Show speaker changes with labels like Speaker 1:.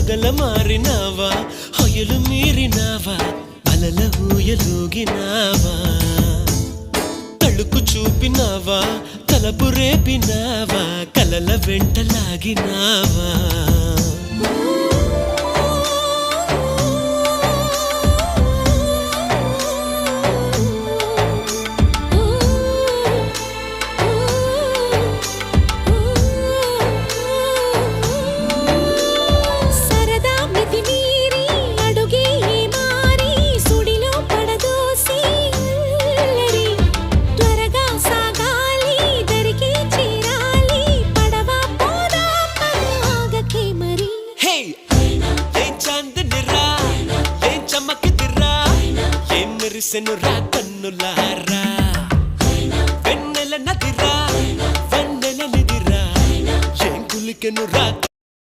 Speaker 1: మొగల మారినావా హొయలు మీరినావా అలల ఊయలూగినావా తళుకు చూపినావా తలపు రేపినావా కలల వెంటలాగినావా మెరిసెనురా కన్నులారా వెన్నెల నదిరా వెన్నెల నిదిరా ఏం కులికెనురా